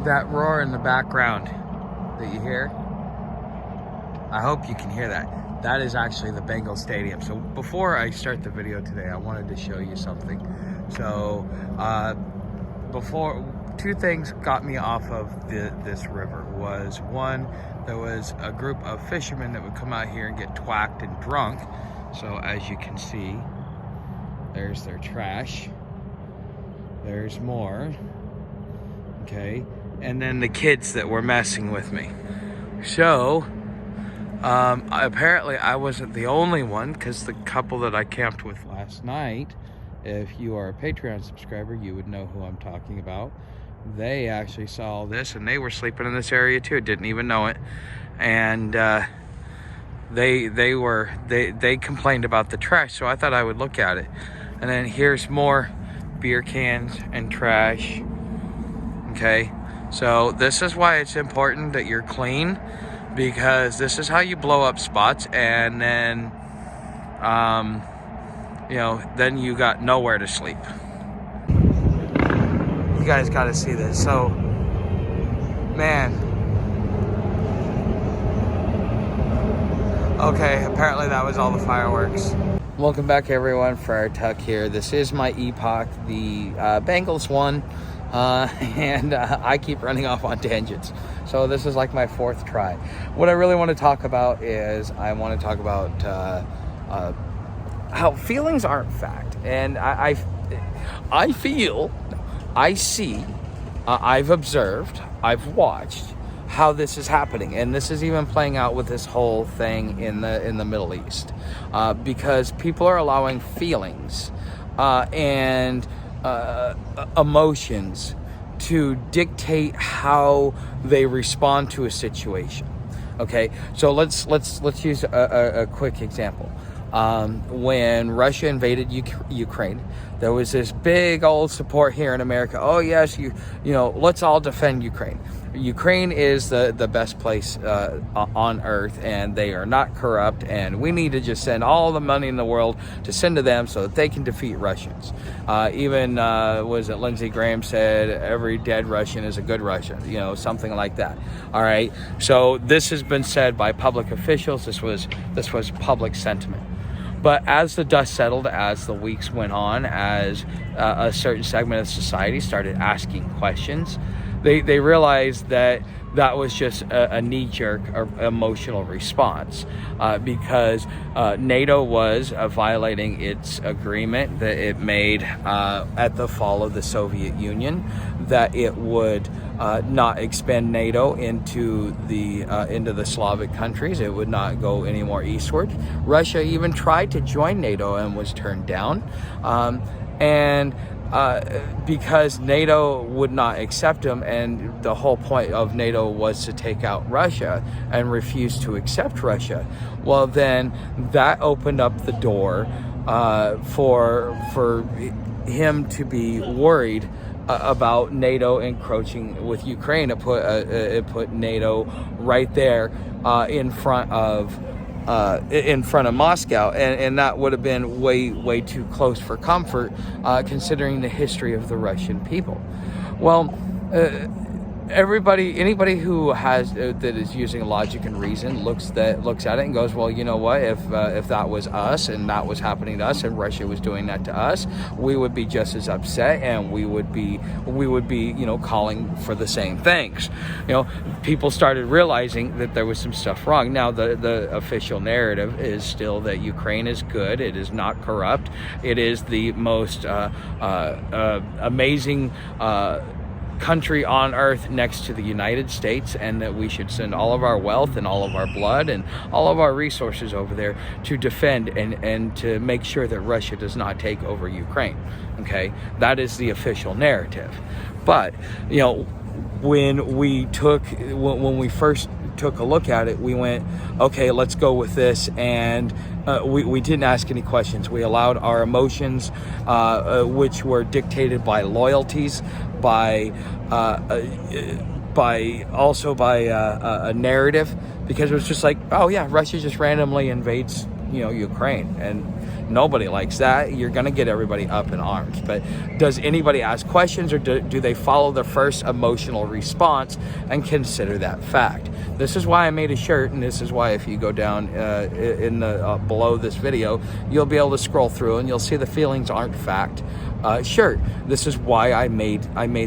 That roar in the background that you hear, I hope you can hear that. That is actually the Bengal Stadium. So before I start the video today, I wanted to show you something. So two things got me off of this river. Was one, there was a group of fishermen that would come out here and get twacked and drunk. So as you can see, there's their trash. There's more. Okay. And then the kids that were messing with me. So apparently I wasn't the only one, because the couple that I camped with last night, if you are a Patreon subscriber, you would know who I'm talking about. They actually saw all this, and they were sleeping in this area too, didn't even know it. And they complained about the trash, so I thought I would look at it. And then here's more beer cans and trash. Okay, so this is why it's important that you're clean, because this is how you blow up spots, and then then you got nowhere to sleep. You guys got to see this. So, man. Okay, apparently that was all the fireworks. Welcome back, everyone, for our tuck here. This is my epoch, the Bengals won, and I keep running off on tangents. So this is like my fourth try. What I really want to talk about is I want to talk about how feelings aren't fact. And I feel, I see, I've observed, I've watched how this is happening, and this is even playing out with this whole thing in the Middle East, because people are allowing feelings and emotions to dictate how they respond to a situation. Okay, so let's use a quick example. When Russia invaded Ukraine, there was this big old support here in America. Oh yes, you know, let's all defend Ukraine. Ukraine is the best place on earth, and they are not corrupt, and we need to just send all the money in the world to send to them so that they can defeat Russians. Even was it Lindsey Graham said every dead Russian is a good Russian, you know, something like that. All right, so this has been said by public officials. This was public sentiment. But as the dust settled, as the weeks went on, as a certain segment of society started asking questions, they realized that was just a knee-jerk emotional response, because NATO was violating its agreement that it made at the fall of the Soviet Union, that it would not expand NATO into the Slavic countries. It would not go any more eastward. Russia even tried to join NATO and was turned down, because NATO would not accept them, and the whole point of NATO was to take out Russia and refuse to accept Russia. Well, then that opened up the door for him to be worried about NATO encroaching with Ukraine. It put NATO right there in front of Moscow, and that would have been way too close for comfort, considering the history of the Russian people. Well, anybody who has that is using logic and reason looks at it and goes, well, you know what, if that was us and that was happening to us and Russia was doing that to us, we would be just as upset, and we would be calling for the same things. People started realizing that there was some stuff wrong. Now the official narrative is still that Ukraine is good, it is not corrupt, it is the most amazing country on earth next to the United States, and that we should send all of our wealth and all of our blood and all of our resources over there to defend and to make sure that Russia does not take over Ukraine. Okay, that is the official narrative. But when we first took a look at it, we went, okay, let's go with this, and we didn't ask any questions. We allowed our emotions, which were dictated by loyalties, by a narrative, because it was just like, oh yeah, Russia just randomly invades Ukraine, and nobody likes that. You're going to get everybody up in arms. But does anybody ask questions, or do they follow the first emotional response and consider that fact? This is why I made a shirt, and this is why if you go down in the below this video, you'll be able to scroll through and you'll see the feelings aren't fact shirt. This is why I made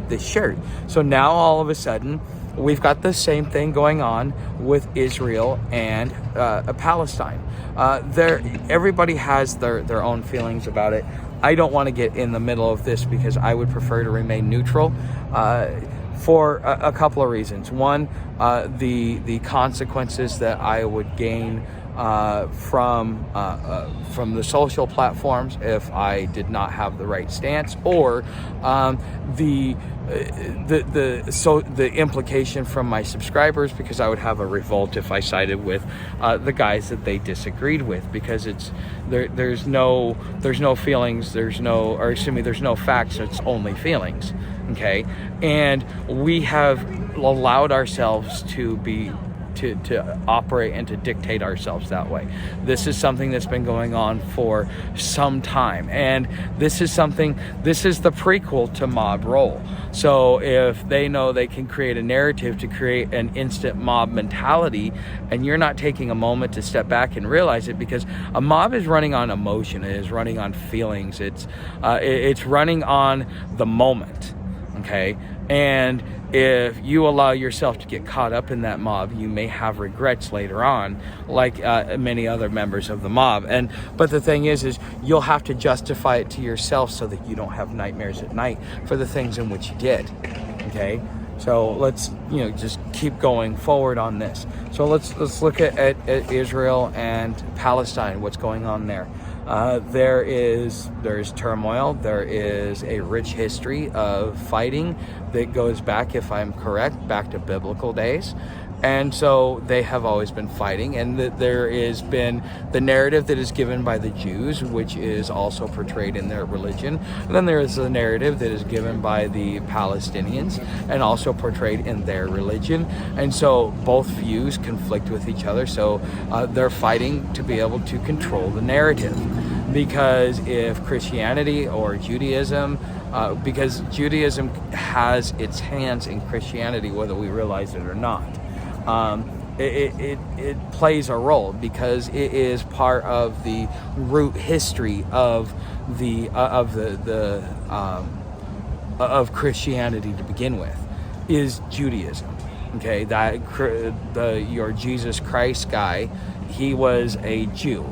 this shirt. So now all of a sudden we've got the same thing going on with Israel and Palestine. Everybody has their own feelings about it. I don't want to get in the middle of this because I would prefer to remain neutral for a couple of reasons. One, the consequences that I would gain from the social platforms if I did not have the right stance, or the implication from my subscribers, because I would have a revolt if I sided with the guys that they disagreed with, because there's no feelings, there's no facts, it's only feelings. Okay, and we have allowed ourselves to operate and to dictate ourselves that way. This is something that's been going on for some time, and this is the prequel to mob rule. So if they know they can create a narrative to create an instant mob mentality, and you're not taking a moment to step back and realize it, because a mob is running on emotion, it is running on feelings, it's running on the moment. Okay, and if you allow yourself to get caught up in that mob, you may have regrets later on, like many other members of the mob. But the thing is you'll have to justify it to yourself so that you don't have nightmares at night for the things in which you did. Okay, so let's just keep going forward on this. So let's look at Israel and Palestine. What's going on there? There's turmoil. There is a rich history of fighting that goes back, if I'm correct, back to biblical days. And so they have always been fighting, and there has been the narrative that is given by the Jews, which is also portrayed in their religion. And then there is the narrative that is given by the Palestinians and also portrayed in their religion. And so both views conflict with each other. So they're fighting to be able to control the narrative. Because if Christianity or Judaism, because Judaism has its hands in Christianity, whether we realize it or not. It plays a role because it is part of the root history of Christianity to begin with, is Judaism. Okay, your Jesus Christ guy, he was a Jew.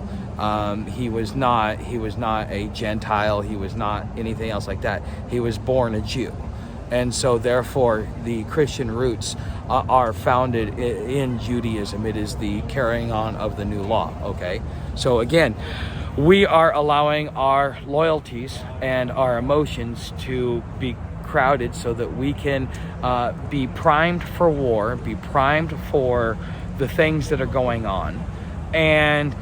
He was not a Gentile. He was not anything else like that. He was born a Jew. And so therefore the Christian roots are founded in Judaism. It is the carrying on of the new law. Okay, so again, we are allowing our loyalties and our emotions to be crowded so that we can be primed for war, be primed for the things that are going on, and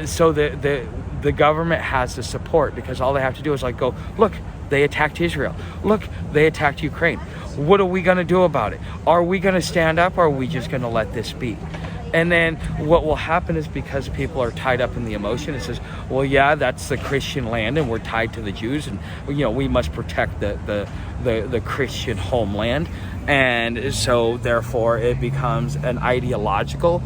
so the government has the support, because all they have to do is go, look, they attacked Israel. Look, they attacked Ukraine. What are we going to do about it? Are we going to stand up, or are we just going to let this be? And then what will happen is, because people are tied up in the emotion, it says, well, yeah, that's the Christian land and we're tied to the Jews, and we must protect the Christian homeland. And so therefore it becomes an ideological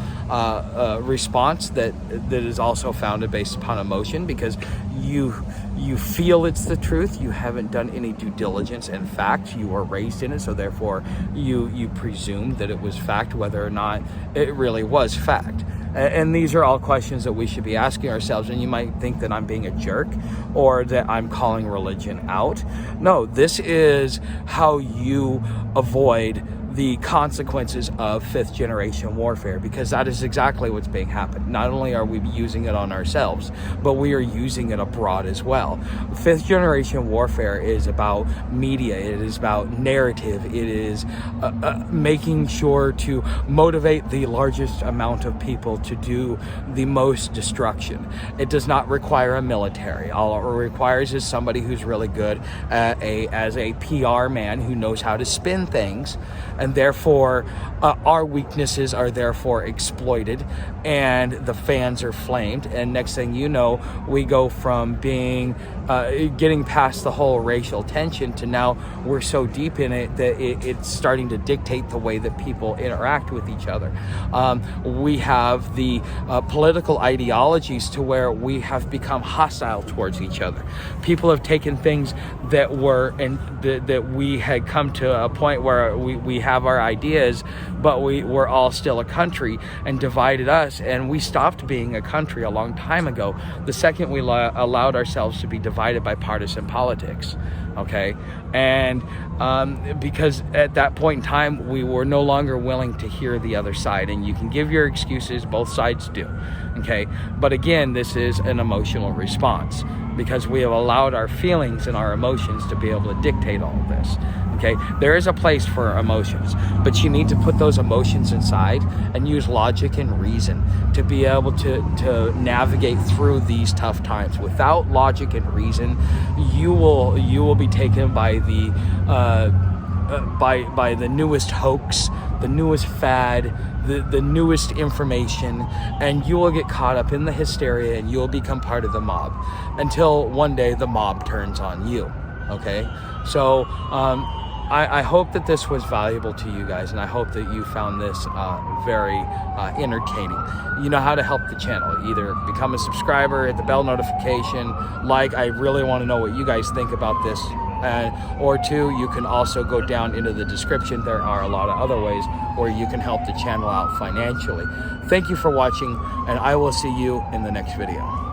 response that is also founded based upon emotion, because you feel it's the truth. You haven't done any due diligence and fact. You were raised in it, so therefore you presume that it was fact, whether or not it really was fact. And these are all questions that we should be asking ourselves. And you might think that I'm being a jerk or that I'm calling religion out. No, this is how you avoid the consequences of fifth generation warfare, because that is exactly what's being happened. Not only are we using it on ourselves, but we are using it abroad as well. Fifth generation warfare is about media. It is about narrative. It is making sure to motivate the largest amount of people to do the most destruction. It does not require a military. All it requires is somebody who's really good as a PR man who knows how to spin things, and therefore our weaknesses are therefore exploited, and the fans are flamed, and next thing you know, we go from being getting past the whole racial tension to now we're so deep in it that it's starting to dictate the way that people interact with each other. We have the political ideologies to where we have become hostile towards each other. People have taken things that were, and that we had come to a point where we have our ideas, but we're all still a country, and divided us, and we stopped being a country a long time ago the second we allowed ourselves to be divided by partisan politics. Okay, and because at that point in time we were no longer willing to hear the other side, and you can give your excuses, both sides do, okay, but again, this is an emotional response because we have allowed our feelings and our emotions to be able to dictate all of this. Okay, there is a place for emotions, but you need to put those emotions inside and use logic and reason to be able to navigate through these tough times. Without logic and reason, you will be taken by the by the newest hoax, the newest fad, the newest information, and you will get caught up in the hysteria, and you'll become part of the mob until one day the mob turns on you. Okay, so I hope that this was valuable to you guys, and I hope that you found this very entertaining. You know how to help the channel. Either become a subscriber, hit the bell notification, like. I really want to know what you guys think about this. Or two, you can also go down into the description. There are a lot of other ways where you can help the channel out financially. Thank you for watching, and I will see you in the next video.